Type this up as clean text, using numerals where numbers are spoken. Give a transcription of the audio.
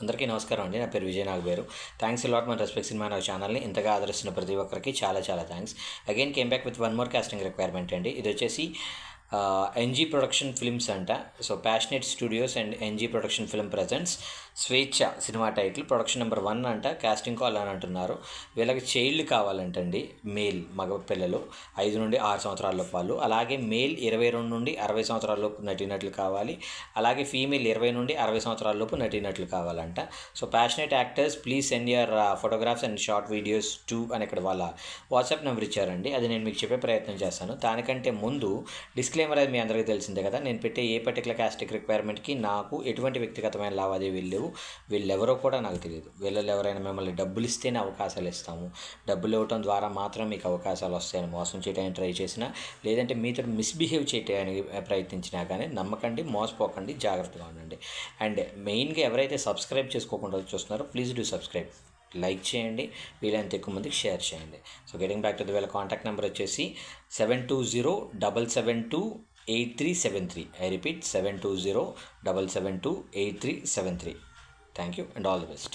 అందరికీ నమస్కారం అండి. నా పేరు విజయ్ నాగబేరు. థ్యాంక్స్ లాట్ మన రెస్పెక్ట్ సినిమా నా ఛానల్ని ఇంతగా ఆదరిస్తున్న ప్రతి ఒక్కరికి చాలా చాలా thanks. Again came back with one more casting requirement అండి. ఇది వచ్చేసి ఎన్జీ ప్రొడక్షన్ ఫిల్మ్స్ అంట. So passionate studios and NG production film presents Swecha cinema title, production number 1 అంట. కాస్టింగ్ కాల్ అని అంటున్నారు. వీళ్ళకి చైల్డ్ కావాలంటండి, మేల్ మగ పిల్లలు 5 నుండి 6 సంవత్సరాల లోపు వాళ్ళు. అలాగే మేల్ 22 నుండి 60 సంవత్సరాల లోపు నటీనటులు కావాలి. అలాగే ఫీమేల్ 20 నుండి 60 సంవత్సరాల లోపు నటీనటులు కావాలంట. So passionate actors please send your photographs and short videos to అని ఇక్కడ వాళ్ళ వాట్సాప్ నెంబర్ ఇచ్చారండి. అది నేను మీకు చెప్పే ప్రయత్నం చేస్తాను. దానికంటే ముందు డిస్క్లైమర్ అది మీ అందరికీ తెలిసిందే కదా. నేను పెట్టే ఏ పర్టికులర్ కాస్టింగ్ రిక్వైర్మెంట్కి నాకు ఎటువంటి వ్యక్తిగతమైన లావాదేవీలు లేవు. వీళ్ళెవరో కూడా నాకు తెలియదు. వీళ్ళలో ఎవరైనా మిమ్మల్ని డబ్బులు ఇస్తేనే అవకాశాలు ఇస్తాము, డబ్బులు ఇవ్వటం ద్వారా మాత్రం మీకు అవకాశాలు వస్తాయని మోసం చేయడానికి ట్రై చేసినా, లేదంటే మీతో మిస్బిహేవ్ చేయడానికి ప్రయత్నించినా కానీ నమ్మకండి, మోసపోకండి, జాగ్రత్తగా ఉండండి. అండ్ మెయిన్గా ఎవరైతే సబ్స్క్రైబ్ చేసుకోకుండా చూస్తున్నారో ప్లీజ్ డూ సబ్స్క్రైబ్, లైక్ చేయండి, వీలైనంత ఎక్కువ మందికి షేర్ చేయండి. So getting back to the వీళ్ళ కాంటాక్ట్ నెంబర్ వచ్చేసి 7207728373. I repeat 7207728373. Thank you and all the best.